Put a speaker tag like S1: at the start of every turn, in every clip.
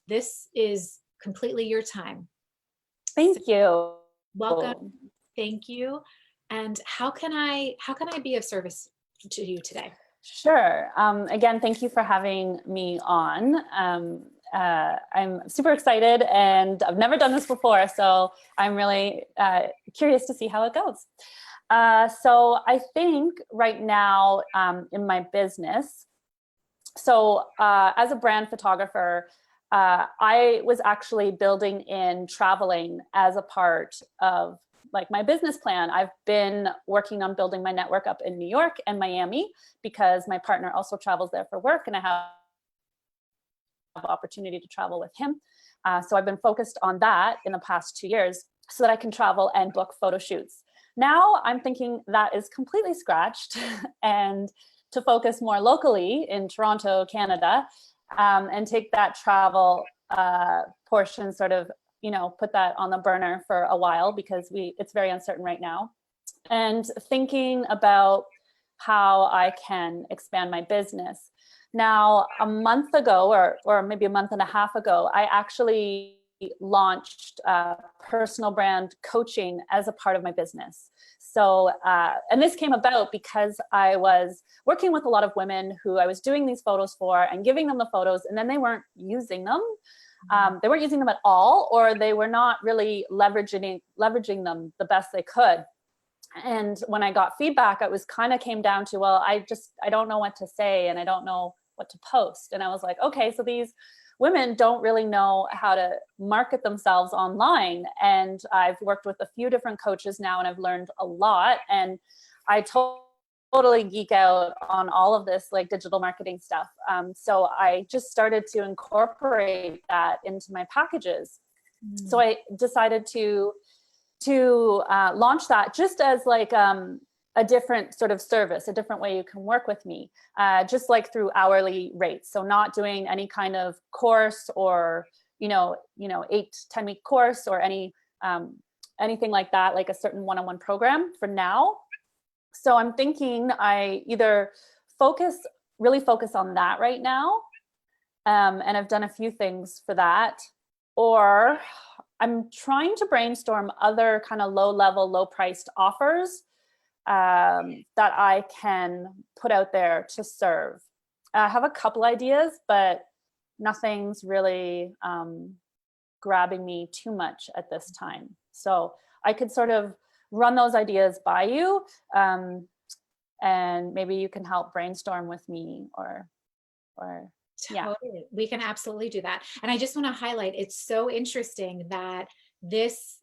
S1: this is completely your time.
S2: Thank you.
S1: Welcome. Thank you. And how can I be of service to you today?
S2: Sure. Again, thank you for having me on. I'm super excited, and I've never done this before, so I'm really curious to see how it goes. So I think right now in my business, so as a brand photographer, I was actually building in traveling as a part of like my business plan. I've been working on building my network up in New York and Miami because my partner also travels there for work, and I have opportunity to travel with him. So I've been focused on that in the past 2 years so that I can travel and book photo shoots. Now I'm thinking that is completely scratched and to focus more locally in Toronto, Canada, and take that travel portion sort of, put that on the burner for a while because it's very uncertain right now. And thinking about how I can expand my business. Now, a month ago, or maybe a month and a half ago, I actually launched personal brand coaching as a part of my business. So, and this came about because I was working with a lot of women who I was doing these photos for and giving them the photos, and then they weren't using them. They weren't using them at all, or they were not really leveraging them the best they could. And when I got feedback, it was kind of came down to, well, I don't know what to say, and I don't know what to post. And I was like, okay, so these women don't really know how to market themselves online. And I've worked with a few different coaches now, and I've learned a lot. And I totally geek out on all of this like digital marketing stuff. So I just started to incorporate that into my packages. So I decided to launch that just as like a different sort of service, a different way you can work with me, just like through hourly rates. So not doing any kind of course or, 8-10 week course or anything like that, like a certain one-on-one program for now. So I'm thinking I either really focus on that right now. And I've done a few things for that, or I'm trying to brainstorm other kind of low-level, low-priced offers that I can put out there to serve. I have a couple ideas, but nothing's really grabbing me too much at this time. So I could sort of run those ideas by you, and maybe you can help brainstorm with me or yeah.
S1: Totally. We can absolutely do that. And I just want to highlight, it's so interesting that this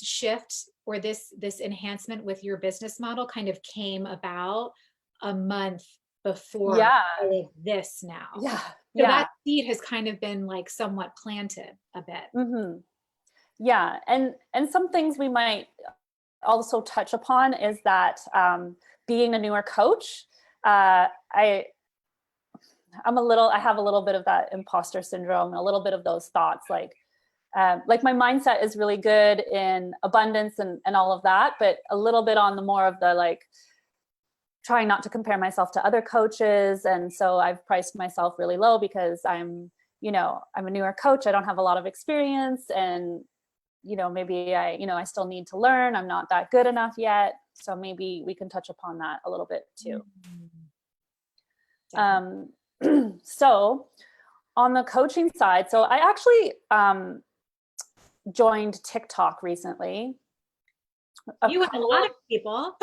S1: shift or this enhancement with your business model kind of came about a month before all of this now.
S2: Yeah.
S1: So that seed has kind of been like somewhat planted a bit.
S2: Mm-hmm. Yeah. And some things we might also touch upon is that being a newer coach, I have a little bit of that imposter syndrome, a little bit of those thoughts, like my mindset is really good in abundance and all of that, but a little bit on the more of the like trying not to compare myself to other coaches. And so I've priced myself really low because I'm a newer coach. I don't have a lot of experience, and maybe I still need to learn. I'm not that good enough yet. So maybe we can touch upon that a little bit too. So on the coaching side, so I actually joined TikTok recently.
S1: You and a lot of people.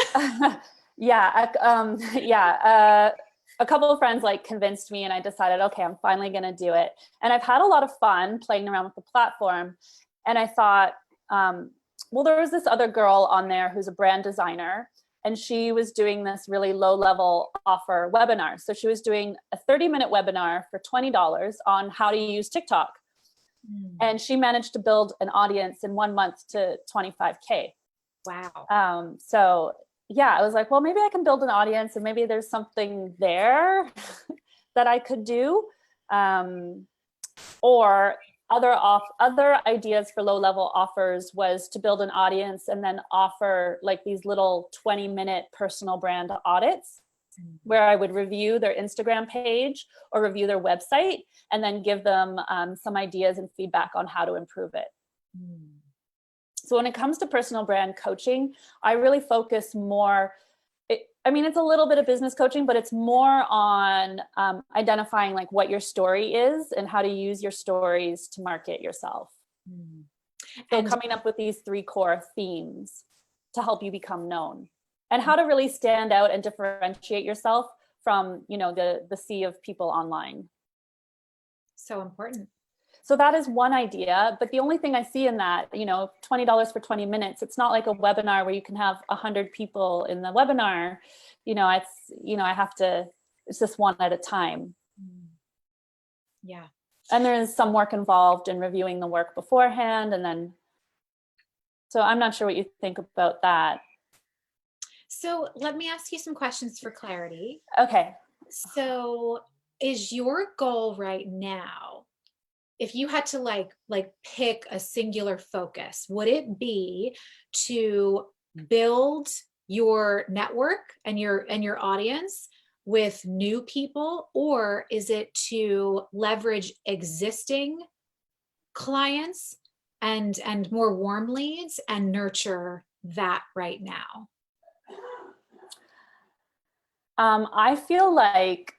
S2: A couple of friends like convinced me, and I decided, okay, I'm finally going to do it. And I've had a lot of fun playing around with the platform. And I thought, well, there was this other girl on there who's a brand designer, and she was doing this really low-level offer webinar. So she was doing a 30-minute webinar for $20 on how to use TikTok. And she managed to build an audience in 1 month to 25K.
S1: Wow.
S2: So yeah, I was like, well, maybe I can build an audience, and maybe there's something there that I could do. Or other ideas for low-level offers was to build an audience and then offer like these little 20-minute personal brand audits. where I would review their Instagram page or review their website and then give them some ideas and feedback on how to improve it. So when it comes to personal brand coaching, I really focus more, it's a little bit of business coaching, but it's more on identifying like what your story is and how to use your stories to market yourself. So coming up with these 3 core themes to help you become known and how to really stand out and differentiate yourself from, the sea of people online.
S1: So important. So
S2: that is one idea, but the only thing I see in that, $20 for 20 minutes, it's not like a webinar where you can have 100 people in the webinar. It's just one at a time.
S1: Yeah.
S2: And there is some work involved in reviewing the work beforehand. And then, so I'm not sure what you think about that.
S1: So let me ask you some questions for clarity.
S2: Okay.
S1: So is your goal right now, if you had to like pick a singular focus, would it be to build your network and your audience with new people, or is it to leverage existing clients and more warm leads and nurture that right now?
S2: I feel like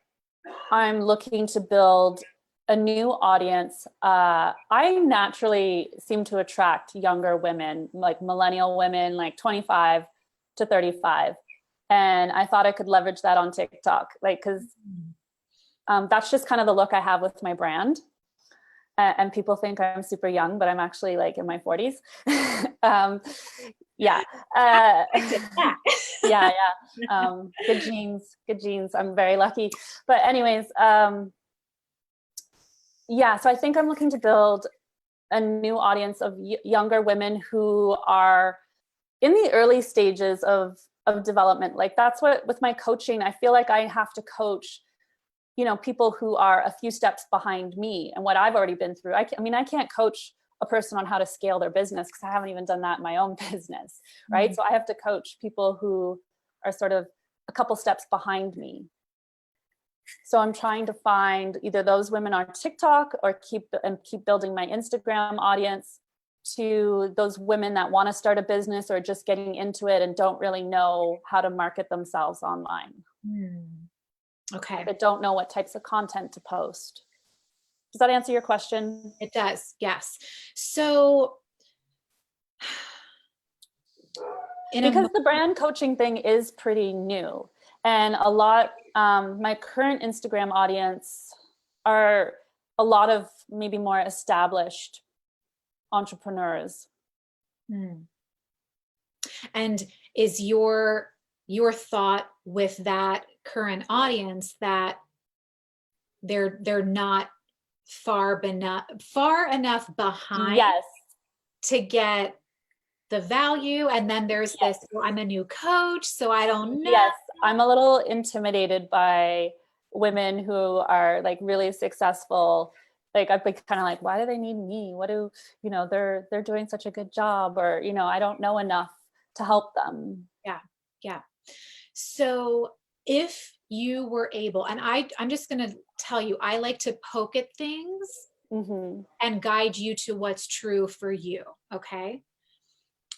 S2: I'm looking to build a new audience. I naturally seem to attract younger women, like millennial women, like 25 to 35. And I thought I could leverage that on TikTok, because that's just kind of the look I have with my brand. And people think I'm super young, but I'm actually like in my 40s. Yeah. Yeah. Good genes. I'm very lucky. But anyways, so I think I'm looking to build a new audience of younger women who are in the early stages of development. Like that's what, with my coaching, I feel like I have to coach, people who are a few steps behind me and what I've already been through. I can't coach a person on how to scale their business because I haven't even done that in my own business, right? So I have to coach people who are sort of a couple steps behind me. So I'm trying to find either those women on TikTok or keep building my Instagram audience, to those women that want to start a business or just getting into it and don't really know how to market themselves online.
S1: Okay.
S2: But don't know what types of content to post. Does that answer your question?
S1: It does, yes. So
S2: because the brand coaching thing is pretty new, and a lot, my current Instagram audience are a lot of maybe more established entrepreneurs.
S1: And is your thought with that current audience that they're not far enough behind,
S2: yes,
S1: to get the value, and then there's this, well, I'm a new coach, so I don't know.
S2: Yes, I'm a little intimidated by women who are like really successful. Like I'd be kind of like, why do they need me? What do, they're doing such a good job, or, I don't know enough to help them.
S1: Yeah. So if you were able, and I'm just going to tell you, I like to poke at things and guide you to what's true for you. Okay.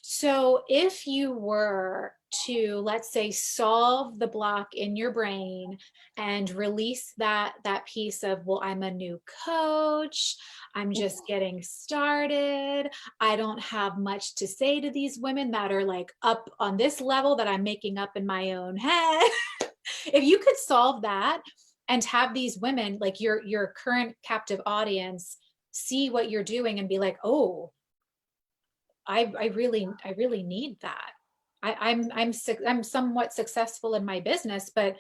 S1: So if you were to, let's say, solve the block in your brain and release that piece of, well, I'm a new coach, I'm just getting started, I don't have much to say to these women that are like up on this level that I'm making up in my own head. If you could solve that and have these women, like your current captive audience, see what you're doing and be like, oh, I really need that. I'm somewhat successful in my business, but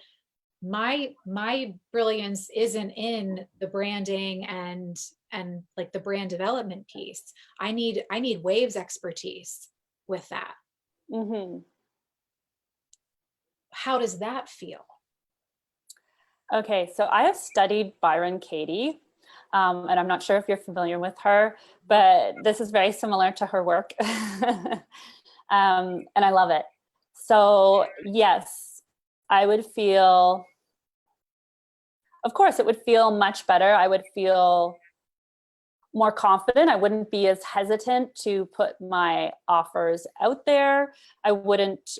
S1: my brilliance isn't in the branding and like the brand development piece. I need Waves expertise with that. How does that feel?
S2: Okay, so I have studied Byron Katie. And I'm not sure if you're familiar with her, but this is very similar to her work. And I love it. So yes, I would feel, of course, it would feel much better. I would feel more confident. I wouldn't be as hesitant to put my offers out there. I wouldn't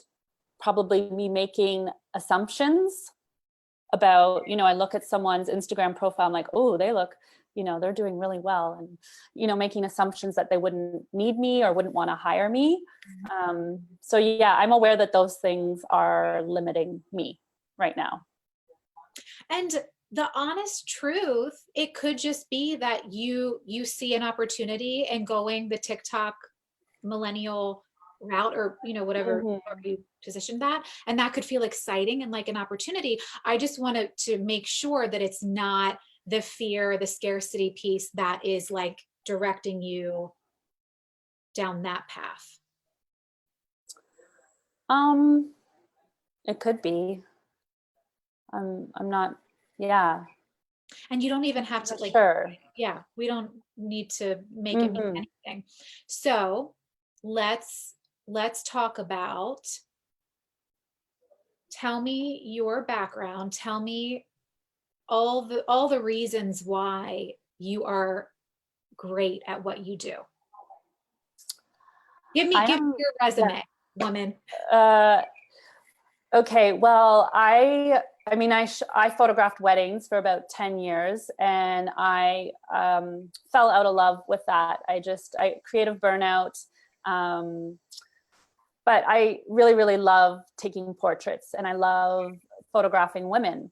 S2: probably be making assumptions about, I look at someone's Instagram profile, I'm like, oh, they look, they're doing really well. And, making assumptions that they wouldn't need me or wouldn't want to hire me. So yeah, I'm aware that those things are limiting me right now.
S1: And the honest truth, it could just be that you see an opportunity and going the TikTok millennial route, or whatever you positioned that, and that could feel exciting and like an opportunity. I just wanted to make sure that it's not the fear, the scarcity piece that is like directing you down that path.
S2: It could be. I'm not, yeah.
S1: And you don't even have to like,
S2: sure.
S1: yeah, we don't need to make it mean anything. So let's talk about, tell me your background, tell me all the reasons why you are great at what you do. Give me your resume, woman.
S2: Okay, well, I photographed weddings for about 10 years, and I fell out of love with that. I creative burnout. But I really, really love taking portraits, and I love photographing women.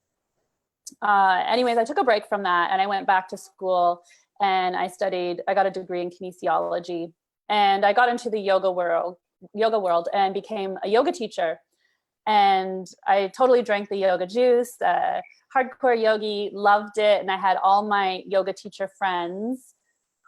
S2: Anyways, I took a break from that, and I went back to school, and I got a degree in kinesiology, and I got into the yoga world and became a yoga teacher. And I totally drank the yoga juice, hardcore yogi, loved it. And I had all my yoga teacher friends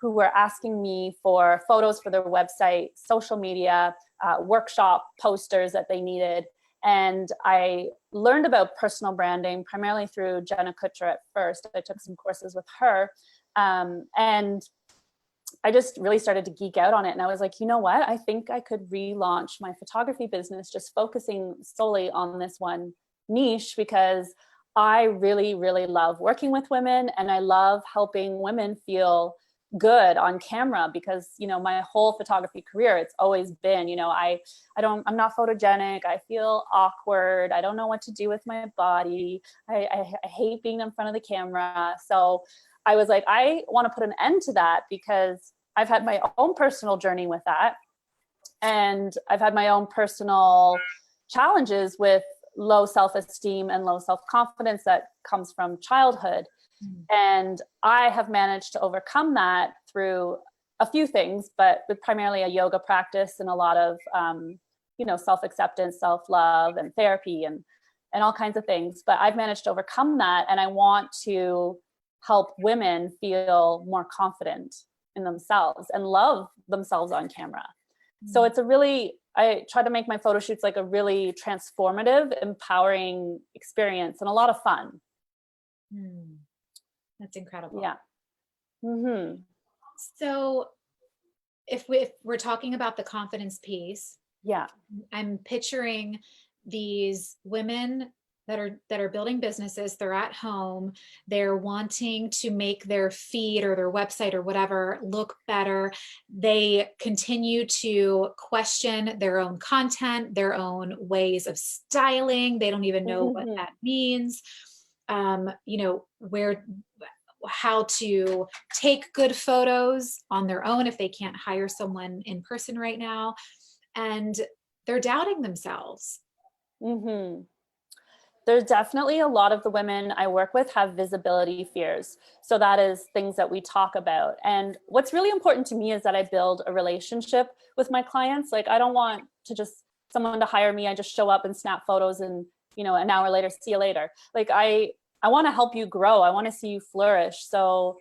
S2: who were asking me for photos for their website, social media, workshop posters that they needed. And I learned about personal branding primarily through Jenna Kutcher at first. I took some courses with her. And I just really started to geek out on it. And I was like, you know what? I think I could relaunch my photography business, just focusing solely on this one niche, because I really, really love working with women, and I love helping women feel good on camera, because, my whole photography career, it's always been, I'm not photogenic. I feel awkward. I don't know what to do with my body. I hate being in front of the camera. So I was like, I want to put an end to that, because I've had my own personal journey with that. And I've had my own personal challenges with low self-esteem and low self-confidence that comes from childhood. And I have managed to overcome that through a few things, but with primarily a yoga practice and a lot of, self-acceptance, self-love, and therapy, and all kinds of things. But I've managed to overcome that. And I want to help women feel more confident in themselves and love themselves on camera. So it's I try to make my photo shoots like a really transformative, empowering experience, and a lot of fun.
S1: That's incredible.
S2: Yeah.
S1: So if we're talking about the confidence piece,
S2: yeah,
S1: I'm picturing these women that are building businesses. They're at home. They're wanting to make their feed or their website or whatever look better. They continue to question their own content, their own ways of styling. They don't even know what that means. How to take good photos on their own if they can't hire someone in person right now. And they're doubting themselves.
S2: There's definitely a lot of the women I work with have visibility fears. So that is things that we talk about. And what's really important to me is that I build a relationship with my clients. Like, I don't want to just someone to hire me. I just show up and snap photos and, an hour later, see you later. Like, I want to help you grow. I want to see you flourish. So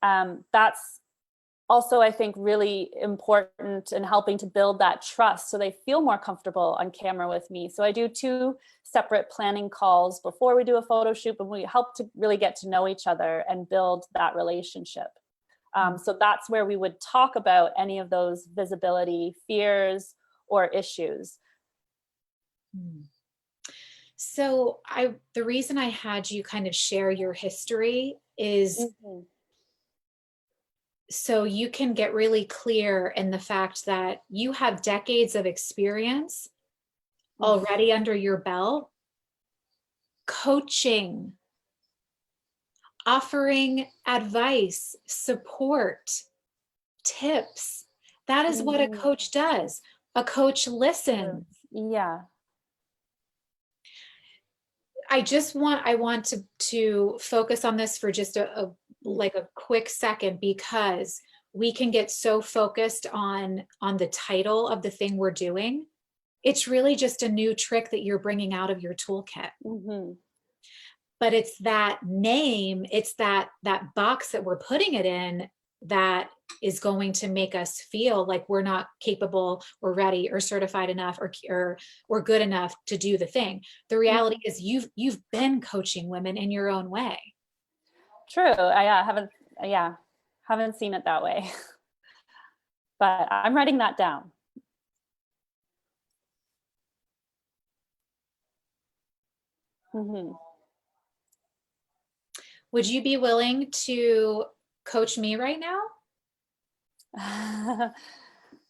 S2: that's also, I think, really important in helping to build that trust so they feel more comfortable on camera with me. So I do 2 separate planning calls before we do a photo shoot, and we help to really get to know each other and build that relationship. So that's where we would talk about any of those visibility fears or issues.
S1: So the reason I had you kind of share your history is
S2: Mhm.
S1: so you can get really clear in the fact that you have decades of experience already under your belt, coaching, offering advice, support, tips. That is what a
S2: Mhm.
S1: coach does. A coach
S2: True.
S1: listens.
S2: Yeah.
S1: I want to focus on this for just a like a quick second, because we can get so focused on the title of the thing we're doing. It's really just a new trick that you're bringing out of your toolkit.
S2: Mhm.
S1: But it's that name, it's that box that we're putting it in that is going to make us feel like we're not capable or ready or certified enough or good enough to do the thing. The reality
S2: Mhm.
S1: is you've been coaching women in your own way.
S2: True. I haven't seen it that way. But I'm writing that down. Mhm.
S1: Would you be willing to coach me right now?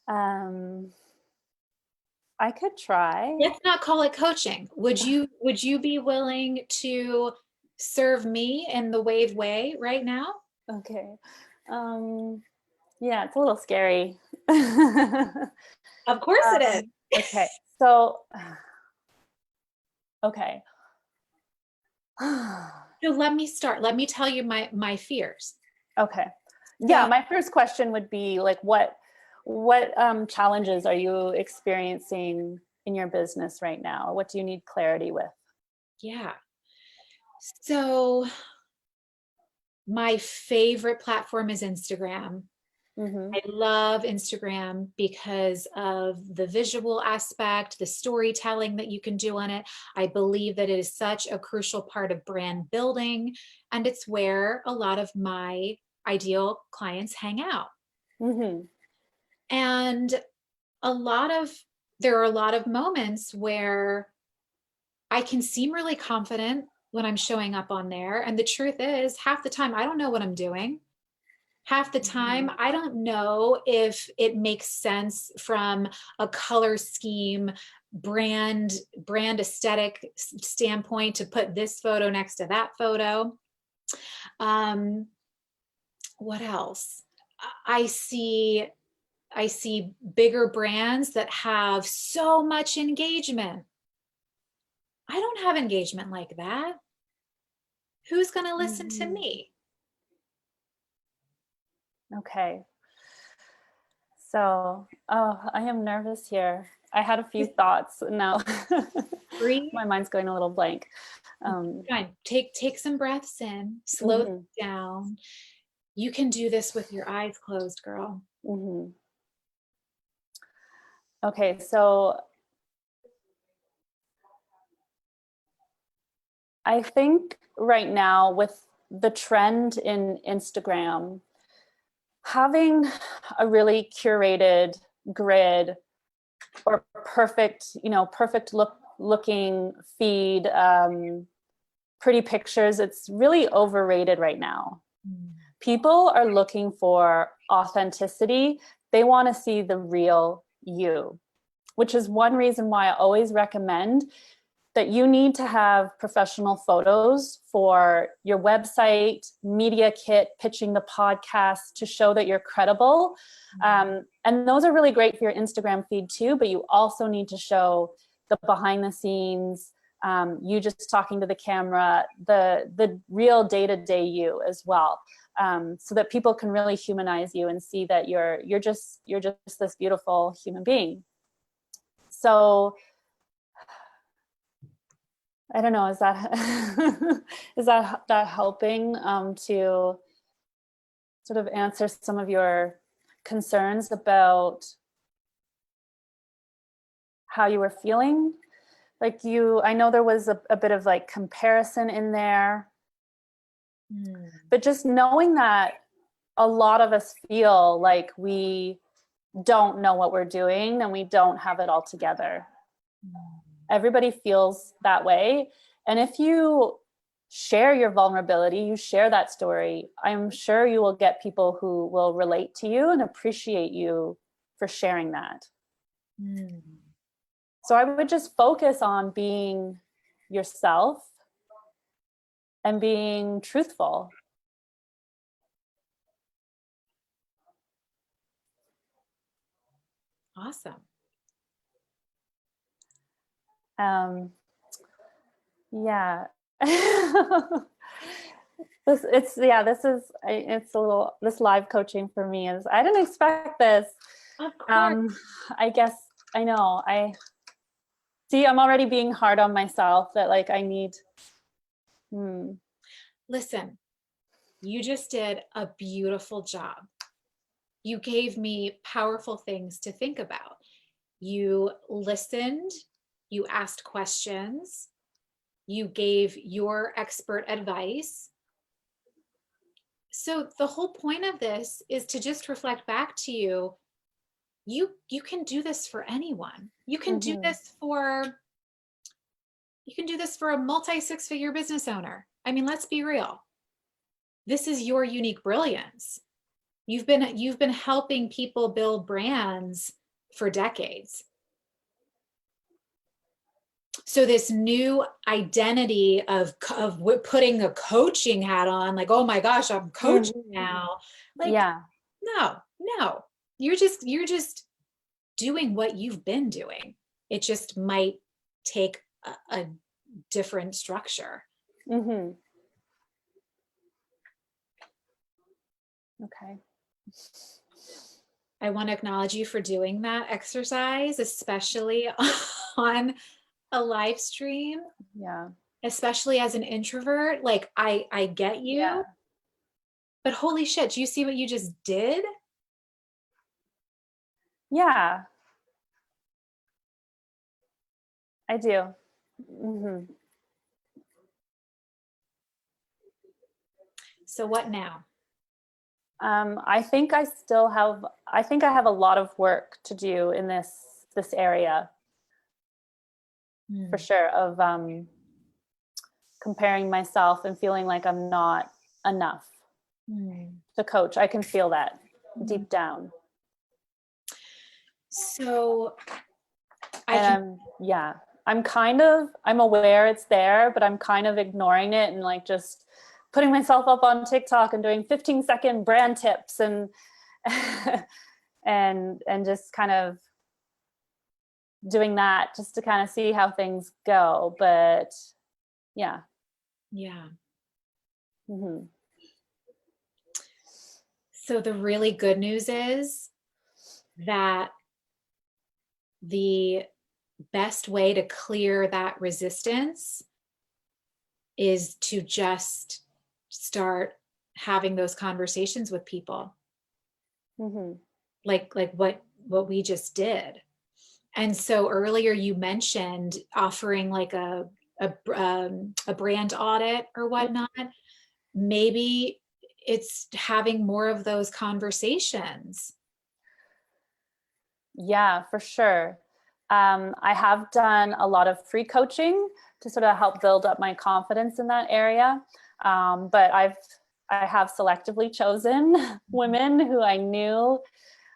S2: um, I could try.
S1: Let's not call it coaching. Would you be willing to serve me in the wave way right now?
S2: Okay. Um, yeah, it's a little scary.
S1: Of course it is.
S2: Okay. So, okay.
S1: So let me start. Let me tell you my fears.
S2: Okay. Yeah,
S1: So
S2: my first question would be like, what challenges are you experiencing in your business right now? Or what do you need clarity with?
S1: yeah. So my favorite platform is Instagram.
S2: Mm-hmm.
S1: I love Instagram because of the visual aspect, the storytelling that you can do on it. I believe that it is such a crucial part of brand building, and it's where a lot of my ideal clients hang out.
S2: Mm-hmm.
S1: And a lot of there are a lot of moments where I can seem really confident when I'm showing up on there, and the truth is half the time I don't know what I'm doing. Half the
S2: Mm-hmm.
S1: time I don't know if it makes sense from a color scheme, brand aesthetic standpoint to put this photo next to that photo. um, what else? I see i see bigger brands that have so much engagement. I don't have engagement like that. Who's going to listen to
S2: Mm-hmm.
S1: me?
S2: Okay. So, oh, I am nervous here. I had a few thoughts. Now
S1: Breathe.
S2: my mind's going a little blank. Um,
S1: Fine. Take some breaths in, slow
S2: mhm,
S1: down. You can do this with your eyes closed, girl.
S2: mhm. Okay, so I think right now with the trend in Instagram, having a really curated grid or perfect looking feed, pretty pictures, it's really overrated right now. People are looking for authenticity. They want to see the real you, which is one reason why I always recommend that you need to have professional photos for your website, media kit, pitching the podcast to show that you're credible. And those are really great for your Instagram feed too, but you also need to show the behind the scenes, you just talking to the camera, the real day-to-day you as well. So that people can really humanize you and see that you're just this beautiful human being. So I don't know, is that is that helping to sort of answer some of your concerns about how you were feeling? Like I know there was a bit of like comparison in there,
S1: Mm.
S2: but just knowing that a lot of us feel like we don't know what we're doing and we don't have it all together. Everybody feels that way. And if you share your vulnerability, you share that story, I'm sure you will get people who will relate to you and appreciate you for sharing that.
S1: Mm.
S2: So I would just focus on being yourself and being truthful.
S1: Awesome.
S2: Yeah. It's a little, this live coaching for me is, I didn't expect this.
S1: Of course.
S2: I guess, I know, I'm already being hard on myself that like I need,
S1: Listen, you just did a beautiful job. You gave me powerful things to think about. You listened, you asked questions, you gave your expert advice. So the whole point of this is to just reflect back to you. You can do this for anyone. You can do this for a multi six-figure business owner. I mean, let's be real. This is your unique brilliance. You've been helping people build brands for decades. So this new identity of putting a coaching hat on, like, oh my gosh, I'm coaching now. Like,
S2: yeah.
S1: No. You're just doing what you've been doing. It just might take a different structure.
S2: Okay.
S1: I want to acknowledge you for doing that exercise, especially on a live stream.
S2: Yeah.
S1: Especially as an introvert. Like, I get you.
S2: Yeah.
S1: But holy shit, do you see what you just did?
S2: Yeah. I do.
S1: So what now?
S2: I think I have a lot of work to do in this area, for sure, of comparing myself and feeling like I'm not enough to coach. I can feel that deep down.
S1: So
S2: I'm aware it's there, but I'm kind of ignoring it and like just putting myself up on TikTok and doing 15-second brand tips and and just kind of doing that just to kind of see how things go. But yeah.
S1: So the really good news is that the best way to clear that resistance is to just start having those conversations with people. Like what we just did. And so earlier you mentioned offering like a brand audit or whatnot. Maybe it's having more of those conversations.
S2: Yeah, for sure. I have done a lot of free coaching to sort of help build up my confidence in that area. But I have selectively chosen women who I knew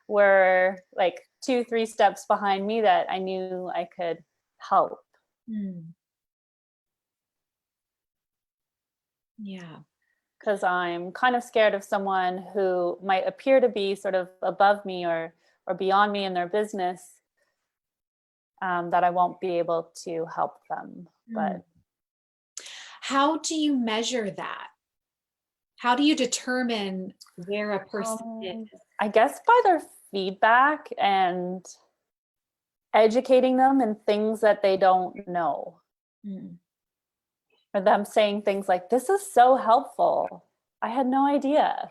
S2: were like 2-3 steps behind me that I knew I could help.
S1: Yeah.
S2: Because I'm kind of scared of someone who might appear to be sort of above me or beyond me in their business, that I won't be able to help them. But
S1: how do you measure that? How do you determine where a person is?
S2: I guess by their feedback and educating them in things that they don't know. Or them saying things like, this is so helpful. I had no idea.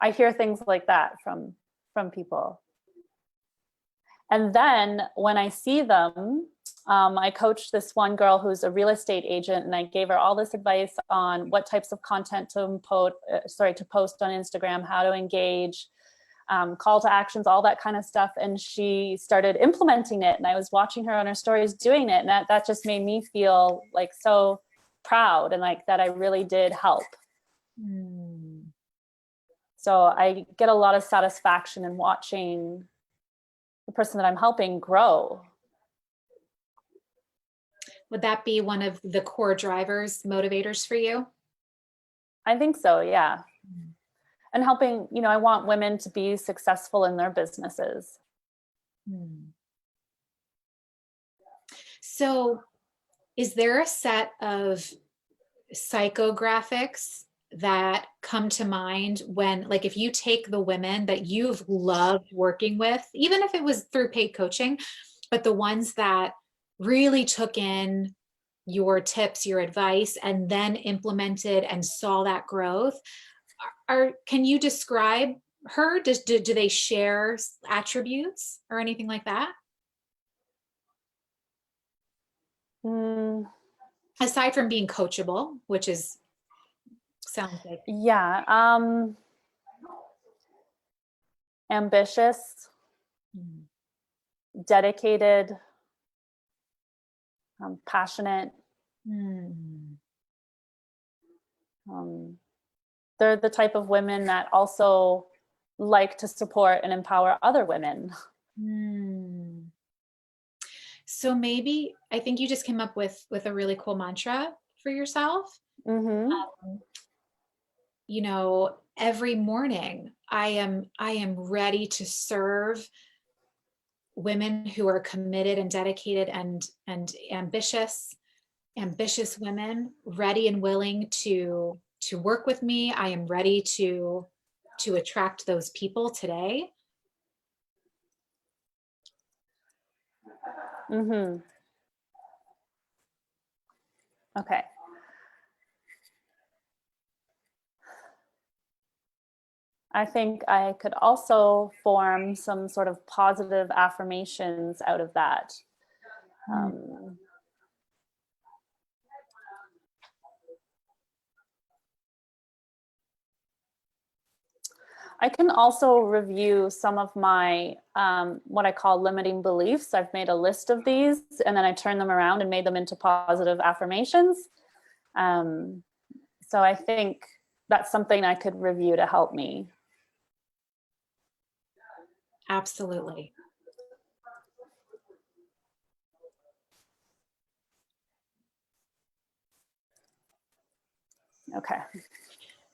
S2: I hear things like that from people. And then when I see them, I coached this one girl who's a real estate agent, and I gave her all this advice on what types of content to post on Instagram, how to engage. call to actions, all that kind of stuff. And she started implementing it. And I was watching her on her stories doing it. And that just made me feel like so proud and like that I really did help. So I get a lot of satisfaction in watching the person that I'm helping grow.
S1: Would that be one of the core drivers, motivators for you?
S2: I think so, yeah. And helping, I want women to be successful in their businesses.
S1: So is there a set of psychographics that come to mind when, like, if you take the women that you've loved working with, even if it was through paid coaching, but the ones that really took in your tips, your advice, and then implemented and saw that growth, can you describe her? Do they share attributes or anything like that? Aside from being coachable, which sounds like.
S2: Yeah. Ambitious, dedicated, passionate. They're the type of women that also like to support and empower other women.
S1: So maybe, I think you just came up with a really cool mantra for yourself. Every morning I am ready to serve women who are committed and dedicated and ambitious women, ready and willing to work with me. I am ready to attract those people today.
S2: Okay. I think I could also form some sort of positive affirmations out of that. I can also review some of my, what I call limiting beliefs. I've made a list of these and then I turned them around and made them into positive affirmations. So I think that's something I could review to help me.
S1: Absolutely.
S2: Okay.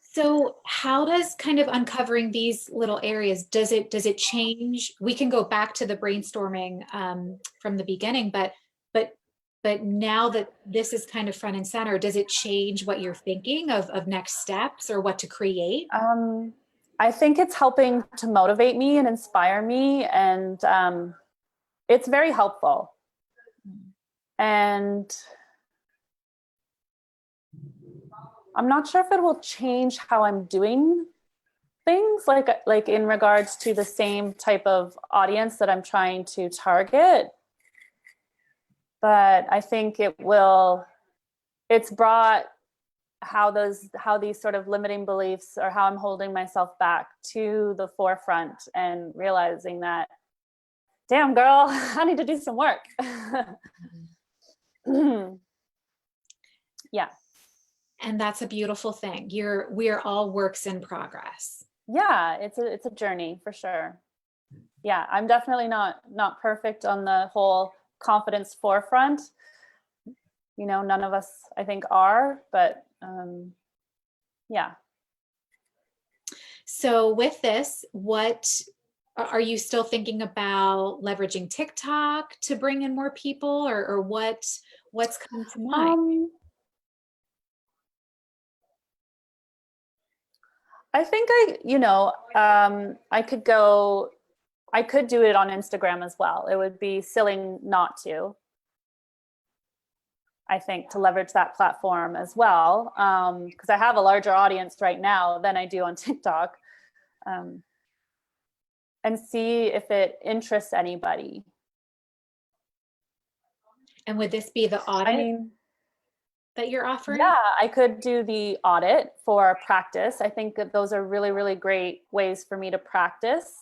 S1: So how does kind of uncovering these little areas, does it change? We can go back to the brainstorming from the beginning, but now that this is kind of front and center, does it change what you're thinking of next steps or what to create?
S2: I think it's helping to motivate me and inspire me, and it's very helpful. And I'm not sure if it will change how I'm doing things, like in regards to the same type of audience that I'm trying to target. But I think it's brought how these sort of limiting beliefs or how I'm holding myself back to the forefront and realizing that, damn girl, I need to do some work. Yeah.
S1: And that's a beautiful thing. We are all works in progress.
S2: Yeah, it's a journey for sure. Yeah, I'm definitely not perfect on the whole confidence forefront. None of us, I think, are, but yeah.
S1: So with this, what are you still thinking about leveraging TikTok to bring in more people, or what's come to mind?
S2: I think I could do it on Instagram as well. It would be silly not to. I think to leverage that platform as well, because I have a larger audience right now than I do on TikTok, and see if it interests anybody.
S1: And would this be the audit that you're offering?
S2: Yeah, I could do the audit for practice. I think that those are really, really great ways for me to practice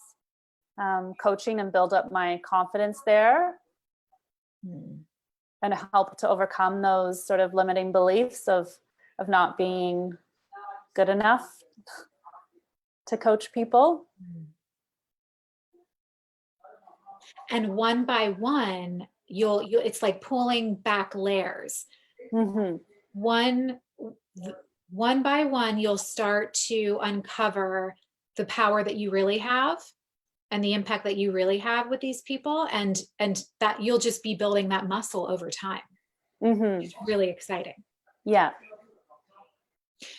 S2: coaching and build up my confidence there, and help to overcome those sort of limiting beliefs of not being good enough to coach people.
S1: And one by one, you'll it's like pulling back layers. One by one, you'll start to uncover the power that you really have and the impact that you really have with these people, and that you'll just be building that muscle over time. It's really exciting.
S2: Yeah.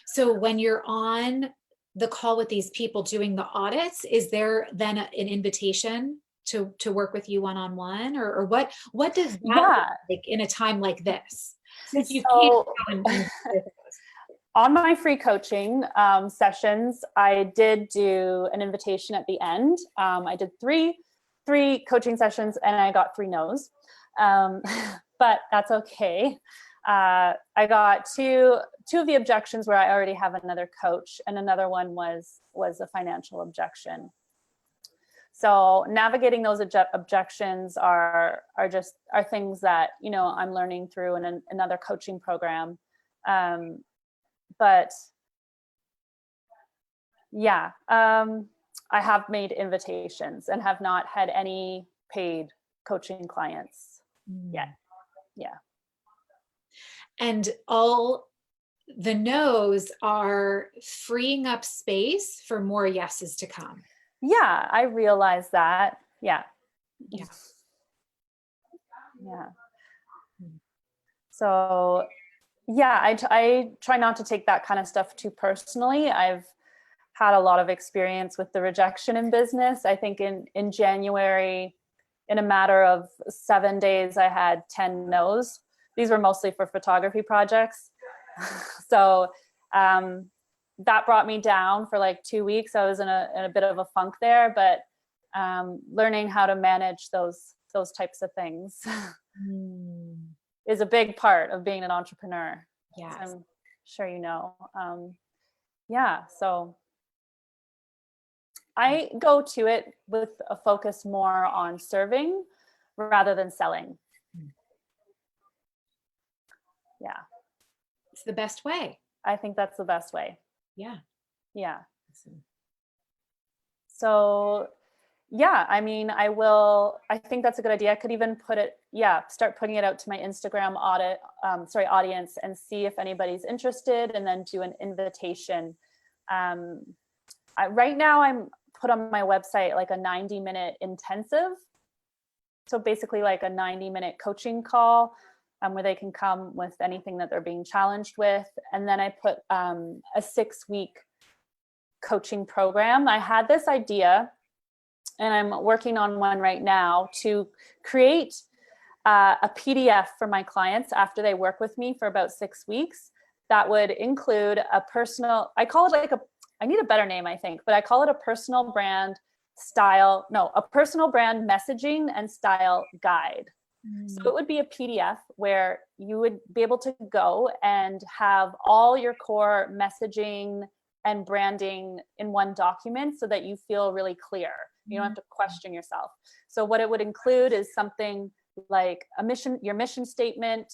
S1: So when you're on the call with these people doing the audits, is there then an invitation to work with you one-on-one, or what does that look like in a time like this? Since you can't
S2: on my free coaching sessions, I did do an invitation at the end. I did three coaching sessions and I got 3 no's, but that's okay. I got two of the objections where I already have another coach, and another one was a financial objection. So navigating those objections are things that, you know, I'm learning through in another coaching program. But yeah, I have made invitations and have not had any paid coaching clients yet. Yeah.
S1: And all the no's are freeing up space for more yeses to come.
S2: Yeah, I realize that. Yeah.
S1: Yeah.
S2: Yeah. So yeah, I try not to take that kind of stuff too personally. I've had a lot of experience with the rejection in business. I think in January, in a matter of 7 days, I had 10 no's. These were mostly for photography projects. So that brought me down for like 2 weeks. I was in a bit of a funk there, but learning how to manage those types of things is a big part of being an entrepreneur.
S1: Yes.
S2: I'm sure you know. Yeah, so I go to it with a focus more on serving rather than selling. Yeah.
S1: It's the best way.
S2: I think that's the best way.
S1: Yeah.
S2: Yeah. So yeah, I mean, I think that's a good idea. I could even start putting it out to my Instagram audience and see if anybody's interested, and then do an invitation. Right now I'm put on my website like a 90-minute intensive. So basically like a 90-minute coaching call where they can come with anything that they're being challenged with. And then I put a 6-week coaching program. I had this idea, and I'm working on one right now, to create a PDF for my clients after they work with me for about 6 weeks. That would include a personal, I call it I need a better name, I think, but I call it a personal brand messaging and style guide. So it would be a PDF where you would be able to go and have all your core messaging and branding in one document, so that you feel really clear. You don't have to question yourself. So what it would include is something like your mission statement,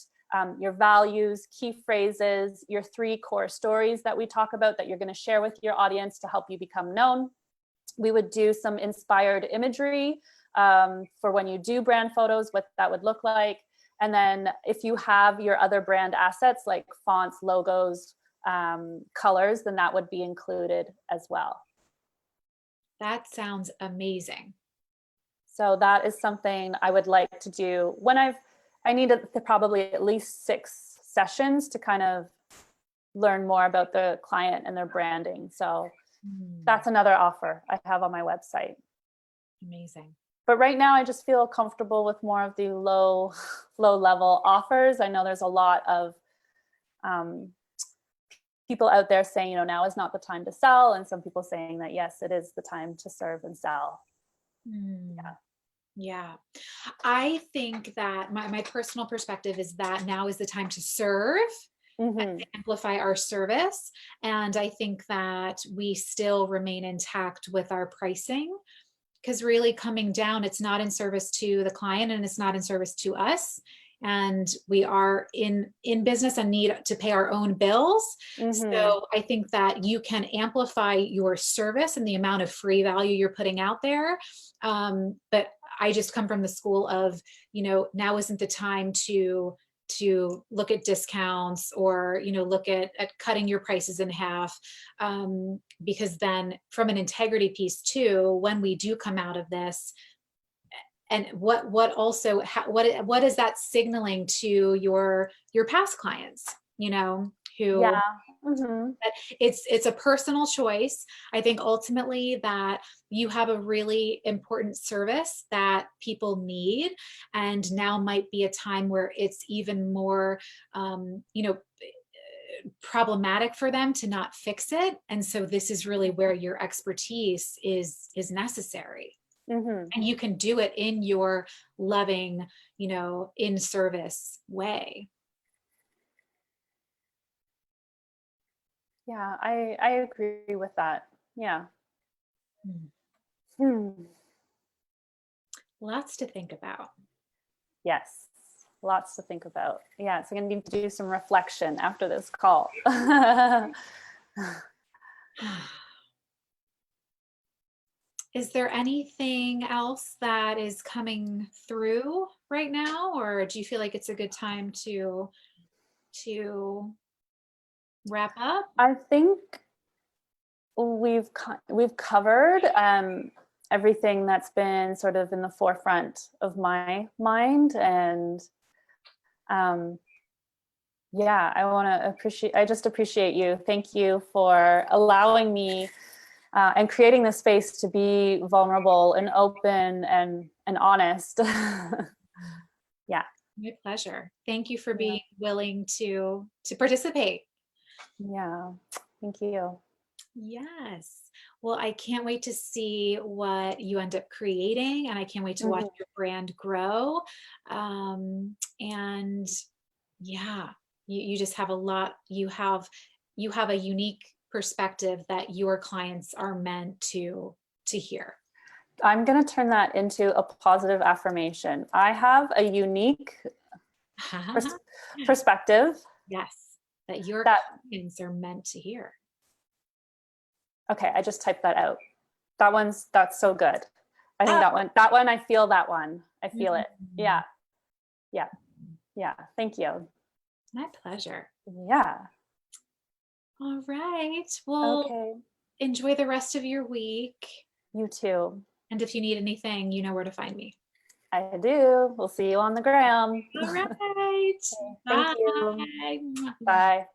S2: your values, key phrases, your 3 core stories that we talk about that you're going to share with your audience to help you become known. We would do some inspired imagery for when you do brand photos, what that would look like. And then if you have your other brand assets like fonts, logos, colors, then that would be included as well.
S1: That sounds amazing.
S2: So that is something I would like to do when I need probably at least 6 sessions to kind of learn more about the client and their branding. So that's another offer I have on my website.
S1: Amazing.
S2: But right now I just feel comfortable with more of the low level offers. I know there's a lot of people out there saying, now is not the time to sell. And some people saying that, yes, it is the time to serve and sell.
S1: Yeah. I think that my personal perspective is that now is the time to serve and to amplify our service. And I think that we still remain intact with our pricing. because really coming down, it's not in service to the client and it's not in service to us. And we are in business and need to pay our own bills.
S2: Mm-hmm.
S1: So I think that you can amplify your service and the amount of free value you're putting out there. But I just come from the school of, now isn't the time to look at discounts or look at cutting your prices in half, because then from an integrity piece too, when we do come out of this, and what also what is that signaling to your past clients,
S2: Yeah.
S1: who
S2: Mm-hmm.
S1: it's a personal choice. I think ultimately that you have a really important service that people need, and now might be a time where it's even more problematic for them to not fix it. And so this is really where your expertise is necessary.
S2: Mm-hmm.
S1: And you can do it in your loving, in service way.
S2: Yeah, I agree with that. Yeah.
S1: Hmm.
S2: Hmm.
S1: Lots to think about.
S2: Yes, lots to think about. Yeah, so I'm gonna need to do some reflection after this call.
S1: Is there anything else that is coming through right now, or do you feel like it's a good time to wrap up?
S2: I think we've covered everything that's been sort of in the forefront of my mind, and yeah, I just appreciate you. Thank you for allowing me and creating the space to be vulnerable and open and honest. Yeah.
S1: My pleasure. Thank you for
S2: Yeah.
S1: being willing to participate.
S2: Yeah. Thank you.
S1: Yes. Well, I can't wait to see what you end up creating, and I can't wait to watch
S2: Mhm.
S1: your brand grow. And yeah, you just have a lot. You have a unique perspective that your clients are meant to hear.
S2: I'm going to turn that into a positive affirmation. I have a unique pers- perspective
S1: Yes, that your
S2: that,
S1: clients are meant to hear.
S2: okay, I just typed that out. That's so good. I think
S1: Oh,
S2: that one, I feel that one. I feel it.
S1: mhm.
S2: Yeah. Yeah. Yeah. Thank you.
S1: My pleasure.
S2: Yeah.
S1: All right. Well,
S2: Okay.
S1: enjoy the rest of your week.
S2: You too.
S1: And if you need anything, you know where to find me.
S2: I do. We'll see you on the gram.
S1: All right.
S2: Thank
S1: Bye.
S2: you. Bye.